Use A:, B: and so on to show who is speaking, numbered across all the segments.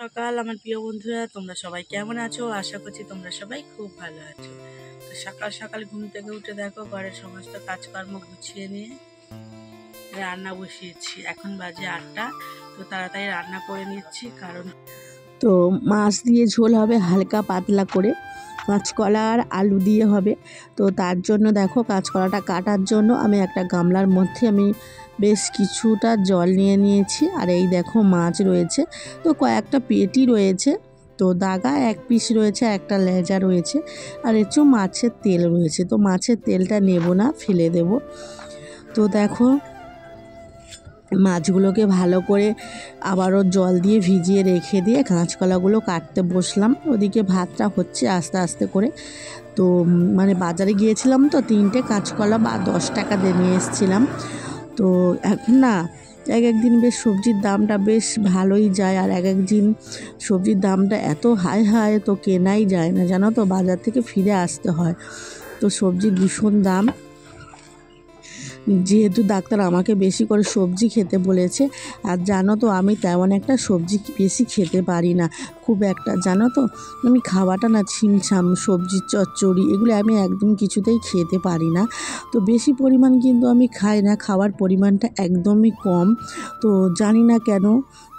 A: সকাল আমার প্রিয় বন্ধুরা, তোমরা সবাই কেমন আছো? আশা করছি তোমরা সবাই খুব ভালো আছো। তো সকাল সকাল ঘুম থেকে উঠে দেখো ঘরের সমস্ত কাজকর্ম গুছিয়ে নিয়ে রান্না বসিয়েছি। এখন বাজে 8টা। তো তাড়াতাড়ি রান্না করে নিচ্ছি, কারণ
B: তো মাছ দিয়ে ঝোল হবে হালকা পাতলা করে, কাঁচকলা আর আলু দিয়ে হবে। তো তার জন্য দেখো কাঁচকলাটা কাটার জন্য আমি একটা গামলার মধ্যে বেশ কিছুটা জল নিয়ে নিয়েছি। আর এই দেখো মাছ রয়েছে, তো কয়েকটা পেটি রয়েছে, তো দাগা এক পিস রয়েছে, একটা লেজা রয়েছে, আর একটু মাছের তেল রয়েছে। তো মাছের তেলটা নেব না, ফেলে দেব। তো দেখো মাছগুলোকে ভালো করে আবারও জল দিয়ে ভিজিয়ে রেখে দিয়ে কাঁচকলাগুলো কাটতে বসলাম। ওদিকে ভাতটা হচ্ছে আস্তে আস্তে করে। তো বাজারে গিয়েছিলাম, তো 3টে কাঁচকলা বা 10 টাকা দিয়ে নিয়ে এসেছিলাম। তো এখন না এক একদিন বেশ সবজির দামটা বেশ ভালোই যায়, আর এক একদিন সবজির দামটা এত হাই হাই তো কেনাই যায় না, জানো তো, বাজার থেকে ফিরে আসতে হয়। তো সবজির ভীষণ দাম। যেহেতু ডাক্তার আমাকে বেশি করে সবজি খেতে বলেছে, আর জানো তো আমি তেমন একটা সবজি বেশি খেতে পারি না খুব একটা, জানো তো, আমি খাওয়াটা না ছিমছাম, সবজি চচ্চড়ি এগুলো আমি একদম কিছুতেই খেতে পারি না। তো বেশি পরিমাণ কিন্তু আমি খাই না, খাওয়ার পরিমাণটা একদমই কম। তো জানি না কেন,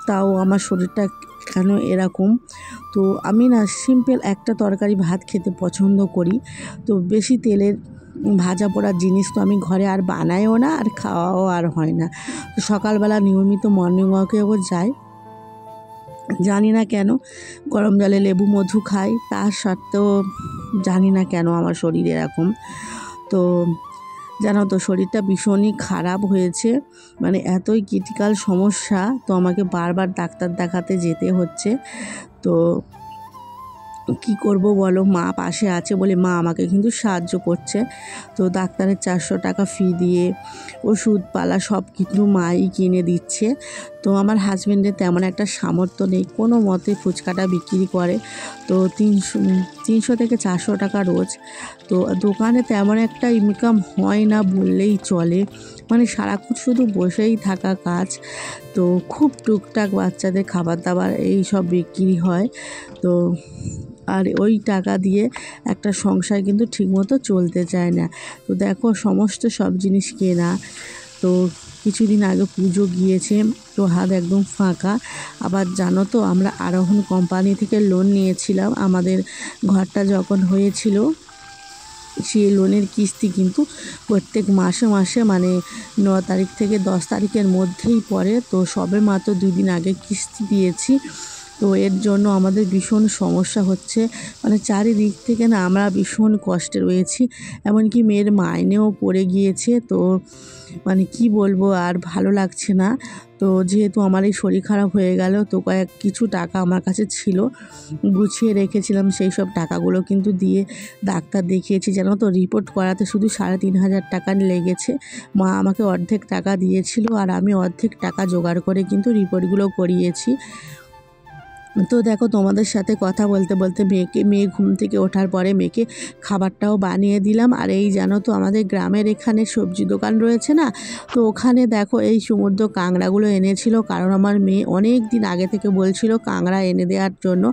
B: তাও আমার শরীরটা কেন এরকম। তো আমি না সিম্পল একটা তরকারি ভাত খেতে পছন্দ করি। তো বেশি তেলের ভাজা পোড়া জিনিস তো আমি ঘরে আর বানাইও না, আর খাওয়াও আর হয় না। তো সকালবেলা নিয়মিত মর্নিং ওয়াকেও যাই, জানি না কেন গরম জলে লেবু মধু খাই, তার সত্ত্বেও জানি না কেন আমার শরীর এরকম। তো জানো তো শরীরটা ভীষণই খারাপ হয়েছে, এতই ক্রিটিক্যাল সমস্যা, তো আমাকে বারবার ডাক্তার দেখাতে যেতে হচ্ছে। তো কি করব বলো, মা পাশে আছে বলে মা আমাকে কিন্তু সাহায্য করছে। তো ডাক্তারের 400 টাকা ফি দিয়ে ওষুধপালা সব কিছু মাই কিনে দিচ্ছে। তো আমার হাজব্যান্ডের তেমন একটা সামর্থ্য নেই, কোনো মতে ফুচকাটা বিক্রি করে, তো 300 থেকে 400 টাকা রোজ। তো দোকানে তেমন একটা ইনকাম হয় না বললেই চলে, সারাক্ষণ শুধু বসেই থাকা কাজ। তো খুব টুকটাক বাচ্চাদের খাবার দাবার এই সব বিক্রি হয়। তো আর ওই টাকা দিয়ে একটা সংসার কিন্তু ঠিকমতো চলতে চায় না। তো দেখো সমস্ত সব জিনিস কেনা। তো কিছুদিন আগে পুজো গিয়েছে, তো হাত একদম ফাঁকা। আবার জানো তো আমরা আরোহণ কোম্পানি থেকে লোন নিয়েছিলাম, আমাদের ঘরটা যখন হয়েছিল সেই লোনের কিস্তি কিন্তু প্রত্যেক মাসে মাসে 9 তারিখ থেকে 10 তারিখের মধ্যেই পড়ে। তো সবে মাত্র 2 দিন আগে কিস্তি দিয়েছি। তো এর জন্য আমাদের ভীষণ সমস্যা হচ্ছে, চারিদিক থেকে না আমরা ভীষণ কষ্টে রয়েছি। এমনকি মেয়ের মাইনেও পড়ে গিয়েছে। তো কি বলবো, আর ভালো লাগছে না। তো যেহেতু আমার এই শরীর খারাপ হয়ে গেল, তো কিছু টাকা আমার কাছে ছিল, গুছিয়ে রেখেছিলাম, সেই সব টাকাগুলো কিন্তু দিয়ে ডাক্তার দেখিয়েছি, জানো তো, রিপোর্ট করাতে শুধু 3,500 টাকা লেগেছে। মা আমাকে অর্ধেক টাকা দিয়েছিল, আর আমি অর্ধেক টাকা জোগাড় করে কিন্তু রিপোর্টগুলো করিয়েছি। তো দেখো তোমাদের সাথে কথা বলতে বলতে মেয়ে ঘুম থেকে ওঠার পরে মেয়েকে খাবারটাও বানিয়ে দিলাম। আর এই জানো তো আমাদের গ্রামের এখানে সবজি দোকান রয়েছে না, তো ওখানে দেখো এই সমুদ্র কাঁকড়াগুলো এনেছিল, কারণ আমার মেয়ে অনেক দিন আগে থেকে বলছিল কাঁকড়া এনে দেওয়ার জন্য।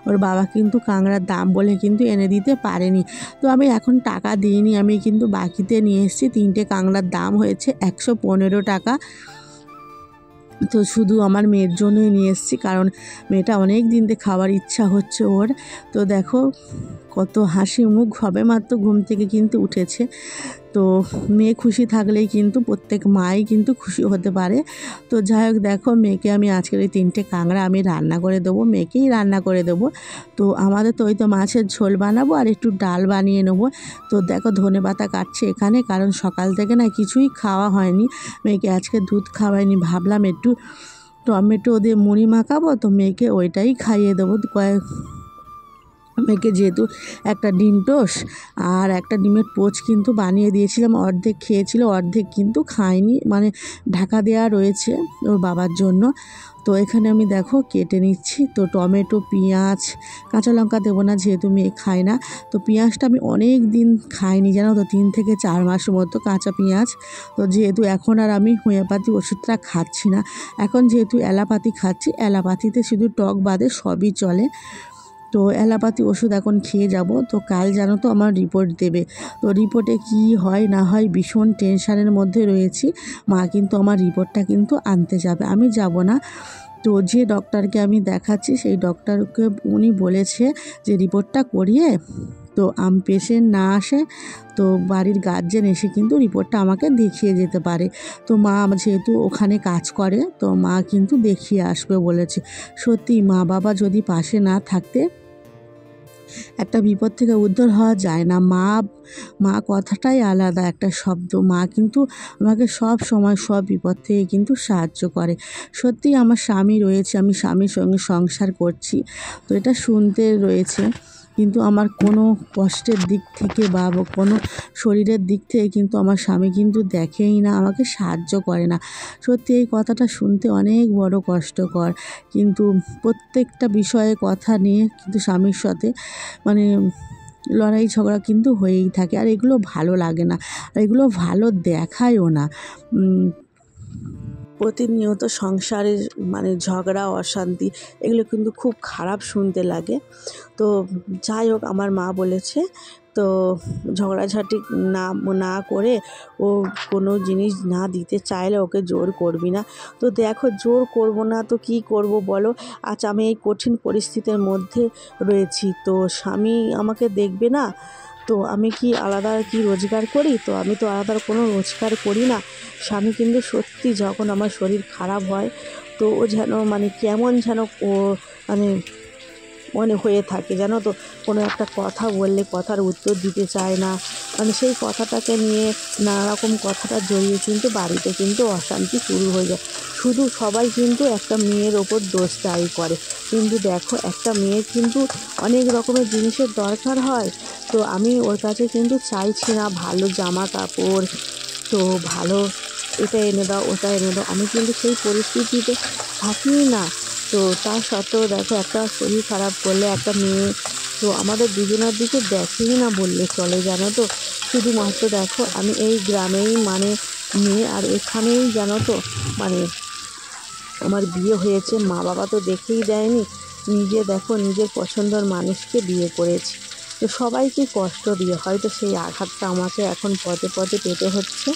B: ওর বাবা কিন্তু কাঁকড়ার দাম বলে কিন্তু এনে দিতে পারেনি। তো আমি এখন টাকা দিইনি, আমি কিন্তু বাকিতে নিয়ে এসেছি। 3টে কাঁকড়ার দাম হয়েছে 115 টাকা। তো শুধু আমার মেয়ের জন্যই নিয়ে এসেছি, কারণ মেয়েটা অনেক দিন থেকে খাবার ইচ্ছা হচ্ছে ওর। তো দেখো কত হাসি মুখ, সবে মাত্র ঘুম থেকে কিন্তু উঠেছে। তো মেয়ে খুশি থাকলেই কিন্তু প্রত্যেক মাই কিন্তু খুশি হতে পারে। তো যাই হোক, দেখো মেয়েকে আমি আজকের এই 3টে কাঁকড়া আমি রান্না করে দেবো, মেয়েকেই রান্না করে দেবো। তো আমাদের তো ওই তো মাছের ঝোল বানাবো আর একটু ডাল বানিয়ে নেবো। তো দেখো ধনেপাতা কাটছে এখানে, কারণ সকাল থেকে না কিছুই খাওয়া হয়নি, মেয়েকে আজকে দুধ খাওয়াইনি, ভাবলাম একটু টমেটো দিয়ে মুড়ি মাখাবো, তো মেয়েকে ওইটাই খাইয়ে দেবো। মেয়েকে যেহেতু একটা ডিম টোস্ট আর একটা ডিমের পোচ কিন্তু বানিয়ে দিয়েছিলাম, অর্ধেক খেয়েছিল অর্ধেক কিন্তু খায়নি, মানে ঢাকা দেওয়া রয়েছে ওর বাবার জন্য। তো এখানে আমি দেখো কেটে নিচ্ছি। তো টমেটো, পেঁয়াজ, কাঁচা লঙ্কা দেবো না যেহেতু মেয়ে খায় না। তো পেঁয়াজটা আমি অনেক দিন খাইনি জানো তো, 3 থেকে 4 মাস মতো কাঁচা পেঁয়াজ। তো যেহেতু এখন আর আমি হোমিওপ্যাথি ওষুধটা খাচ্ছি না, এখন যেহেতু অ্যালোপ্যাথি খাচ্ছি, অ্যালোপ্যাথিতে শুধু টক বাদে সবই চলে। তো অ্যালোপ্যাথি ওষুধ এখন খেয়ে যাব। তো কাল জানো তো আমার রিপোর্ট দেবে। তো রিপোর্টে কি হয় না হয় ভীষণ টেনশানের মধ্যে রয়েছি। মা কিন্তু আমার রিপোর্টটা কিন্তু আনতে যাবে, আমি যাব না। তো যে ডক্টরকে আমি দেখাচ্ছি সেই ডক্টরকে উনি বলেছে যে রিপোর্টটা করিয়ে তো পেশেন্ট না আসে তো বাড়ির গার্জেন এসে কিন্তু রিপোর্টটা আমাকে দেখিয়ে যেতে পারে। তো মা যেহেতু ওখানে কাজ করে তো মা কিন্তু দেখিয়ে আসবে বলেছে। সত্যি মা বাবা যদি পাশে না থাকতে একটা বিপদ থেকে উদ্ধার হওয়া যায় না। মা মা কথাটাই আলাদা একটা শব্দ। মা কিন্তু আমাকে সব সময় সব বিপদ থেকে কিন্তু সাহায্য করে। সত্যি আমার স্বামী রয়েছে, আমি স্বামীর সঙ্গে সংসার করছি, তো এটা শুনতে রয়েছে, কিন্তু আমার কোনো কষ্টের দিক থেকে বা কোনো শরীরের দিক থেকে কিন্তু আমার স্বামী কিন্তু দেখেই না, আমাকে সাহায্য করে না। সত্যি এই কথাটা শুনতে অনেক বড় কষ্টকর, কিন্তু প্রত্যেকটা বিষয়ে কথা নিয়ে কিন্তু স্বামীর সাথে মানে লড়াই ঝগড়া কিন্তু হয়েই থাকে, আর এগুলো ভালো লাগে না, আর এগুলো ভালো দেখায়ও না। প্রতিনিয়ত সংসারের মানে ঝগড়া অশান্তি এগুলো কিন্তু খুব খারাপ শুনতে লাগে। তো যাই হোক, আমার মা বলেছে তো ঝগড়াঝাটি না করে ও কোনো জিনিস না দিতে চাইলে ওকে জোর করবি না। তো দেখো জোর করব না তো কি করব বলো। আজ আমি এই কঠিন পরিস্থিতির মধ্যে রয়েছি, তো স্বামী আমাকে দেখবে না, তো আমি কি আলাদা কি রোজগার করি? তো আমি তো আলাদা কোনো রোজগার করি না। স্বামী কিন্তু সত্যি যখন আমার শরীর খারাপ হয় তো ও যেন মানে কেমন যেন ও মানে মনে হয়ে থাকে জানো তো, কোনো একটা কথা বললে কথার উত্তর দিতে চায় না, মানে সেই কথাটাকে নিয়ে নানারকম কথাটা জড়িয়ে কিন্তু বাড়িতে কিন্তু অশান্তি শুরু হয়ে যায়। শুধু সবাই কিন্তু একটা মেয়ের ওপর দোষ দায়ী করে, কিন্তু দেখো একটা মেয়ের কিন্তু অনেক রকমের জিনিসের দরকার হয়। তো আমি ওর কাছে কিন্তু চাইছি না ভালো জামা কাপড়, তো ভালো এটা এনে দাও ওটা এনে দাও, আমি কিন্তু সেই পরিস্থিতিতে থাকি না। তো তা সত্ত্বেও দেখো একটা শরীর খারাপ করলে একটা মেয়ে তো আমাদের দুজনের দিকে দেখেই না বললে চলে জানো তো। শুধুমাত্র দেখো আমি এই গ্রামেই মানে মেয়ে, আর এখানেই জানো তো মানে আমার বিয়ে হয়েছে, মা বাবা তো দেখেই দেয়নি, নিজে দেখো নিজের পছন্দের মানুষকে বিয়ে করেছি। তো সবাইকে কষ্ট দিয়ে হয়তো সেই আঘাতটা আমাকে এখন পদে পদে পেতে হচ্ছে।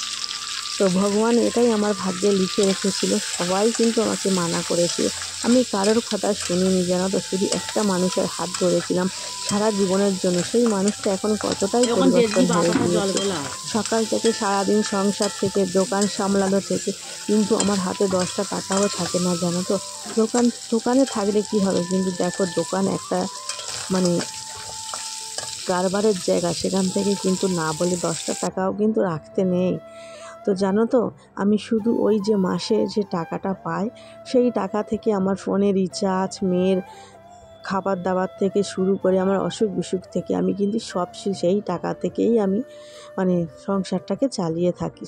B: তো ভগবান এটাই আমার ভাগ্যে লিখে রেখেছিল, সবাই কিন্তু আমাকে মানা করেছিল, আমি কারোর কথা শুনিনি জানো তো। শুধু একটা মানুষের হাত ধরেছিলাম সারা জীবনের জন্য, সেই মানুষটা এখন কতটাই পরিবর্তন হয়ে গিয়েছে। সকাল থেকে সারাদিন সংসার থেকে দোকান সামলানো থেকে কিন্তু আমার হাতে 10টা টাকাও থাকে না জানো তো। দোকানে থাকলে কি হবে, কিন্তু দেখো দোকান একটা মানে কারবারের জায়গা, সেখান থেকে কিন্তু না বলে 10টা টাকাও কিন্তু রাখতে নেই। তো জানো তো আমি শুধু ওই যে মাসে যে টাকাটা পাই সেই টাকা থেকে আমার ফোনে রিচার্জ, মেয়ের খাবার দাবার থেকে শুরু করে আমার অসুখ বিসুখ থেকে আমি কিন্তু সব সেই টাকা থেকেই আমি মানে সংসারটাকে চালিয়ে থাকি।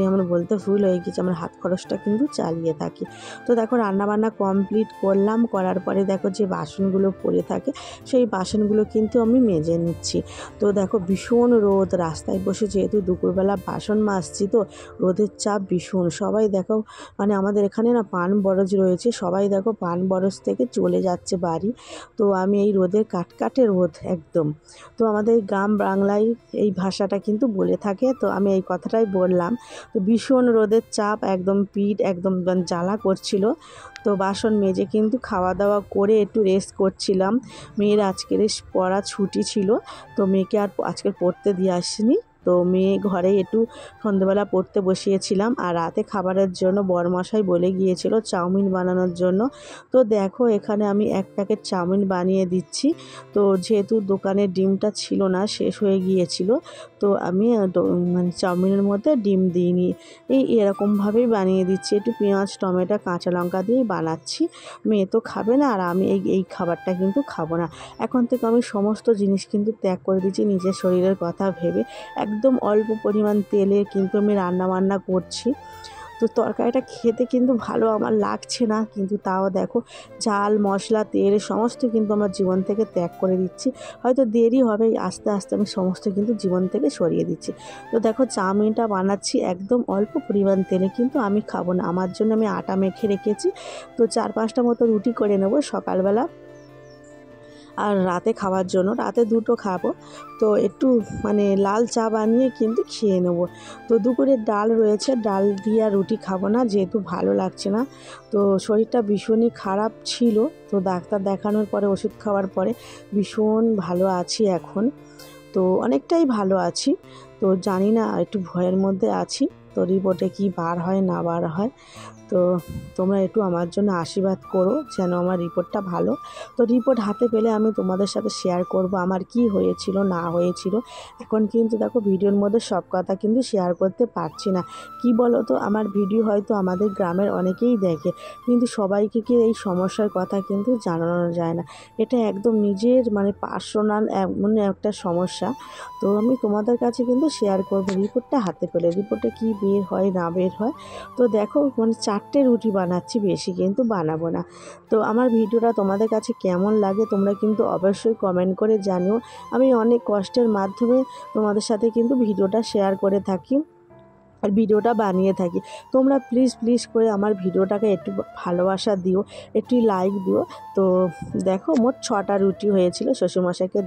B: আমার বলতে ভুল হয়ে গেছে, আমার হাত খরচটা কিন্তু চালিয়ে থাকি। তো দেখো রান্নাবান্না কমপ্লিট করলাম, করার পরে দেখো যে বাসনগুলো পড়ে থাকে সেই বাসনগুলো কিন্তু আমি মেজে নিচ্ছি। তো দেখো ভীষণ রোদ, রাস্তায় বসে যেহেতু দুপুরবেলা বাসন মাজছি তো রোদের চাপ ভীষণ। সবাই দেখো মানে আমাদের এখানে না পান বরজ রয়েছে, সবাই দেখো পান বরজ থেকে চলে যাচ্ছে বাড়ি। তো আমি এই রোদের কাটকাটে রোদ একদম, তো আমাদের গ্রাম বাংলায় এই ভাষাটা কিন্তু বলে থাকে, তো আমি এই কথাটাই বললাম। তো ভীষণ রোদের চাপ, একদম পিঠ একদম জ্বালা করছিল। তো বাসন মেজে কিন্তু খাওয়া দাওয়া করে একটু রেস্ট করছিলাম। মেয়ের আজকের পড়া ছুটি ছিল, তো মেয়েকে আর আজকে পড়তে দিয়ে আসিনি। তো মেয়ে ঘরে একটু সন্ধ্যেবেলা পড়তে বসিয়েছিলাম, আর রাতে খাবারের জন্য বরমশাই বলে গিয়েছিল চাউমিন বানানোর জন্য। তো দেখো এখানে আমি 1 প্যাকেট চাউমিন বানিয়ে দিচ্ছি। তো যেহেতু দোকানে ডিমটা ছিল না, শেষ হয়ে গিয়েছিল, তো আমি মানে চাউমিনের মধ্যে ডিম দিইনি, এরকমভাবেই বানিয়ে দিচ্ছি। একটু পেঁয়াজ, টমেটো, কাঁচা লঙ্কা দিয়েই বানাচ্ছি। মেয়ে তো খাবে না, আর আমি এই খাবারটা কিন্তু খাবো না। এখন থেকে আমি সমস্ত জিনিস কিন্তু ত্যাগ করে দিচ্ছি নিজের শরীরের কথা ভেবে। একদম অল্প পরিমাণ তেলে কিন্তু আমি রান্নাবান্না করছি। তো তরকারিটা খেতে কিন্তু ভালো আমার লাগছে না, কিন্তু তাও দেখো ঝাল, মশলা, তেল সমস্ত কিন্তু আমার জীবন থেকে ত্যাগ করে দিচ্ছি। হয়তো দেরি হবে, আস্তে আস্তে আমি সমস্ত কিন্তু জীবন থেকে সরিয়ে দিচ্ছি। তো দেখো চাউমিনটা বানাচ্ছি একদম অল্প পরিমাণ তেলে, কিন্তু আমি খাবো না। আমার জন্য আমি আটা মেখে রেখেছি। তো 4-5টা মতো রুটি করে নেব সকালবেলা, আর রাতে খাওয়ার জন্য। রাতে 2টো খাবো। তো একটু মানে লাল চা বানিয়ে কিন্তু খেয়ে নেব। তো দুপুরে ডাল রয়েছে, ডাল দিয়ে আর রুটি খাবো না, যেহেতু ভালো লাগছে না। তো শরীরটা ভীষণই খারাপ ছিল। তো ডাক্তার দেখানোর পরে, ওষুধ খাওয়ার পরে ভীষণ ভালো আছি এখন। তো অনেকটাই ভালো আছি। তো জানি না, একটু ভয়ের মধ্যে আছি। তো রিপোর্টে কি বার হয় না বার হয়। তো তোমরা একটু আমার জন্য আশীর্বাদ করো যেন আমার রিপোর্টটা ভালো। তো রিপোর্ট হাতে পেলে আমি তোমাদের সাথে শেয়ার করব আমার কি হয়েছিল না হয়েছিল। এখন কিন্তু দেখো ভিডিওর মধ্যে সব কথা কিন্তু শেয়ার করতে পারছি না। কি বলো তো, আমার ভিডিও হয়তো আমাদের গ্রামের অনেকেই দেখে, কিন্তু সবাইকে কি এই সমস্যার কথা কিন্তু জানানো যায় না। এটা একদম নিজের মানে পার্সোনাল এমন একটা সমস্যা। তো আমি তোমাদের কাছে কিন্তু শেয়ার করব রিপোর্টটা হাতে পেলে, রিপোর্টে কি বের হয় না বের হয়। তো দেখো মানে 4টে রুটি বানাচ্ছি, বেশি কিন্তু বানাবো না। তো আমার ভিডিওটা তোমাদের কাছে কেমন লাগে তোমরা কিন্তু অবশ্যই কমেন্ট করে জানিও। আমি অনেক কষ্টের মাধ্যমে তোমাদের সাথে কিন্তু ভিডিওটা শেয়ার করে থাকি আর ভিডিওটা বানিয়ে থাকি। তোমরা প্লিজ করে আমার ভিডিওটাকে একটু ভালোবাসা দিও, একটু লাইক দিও। তো দেখো মোট 6টা রুটি হয়েছিল শ্বশুরমশাইকে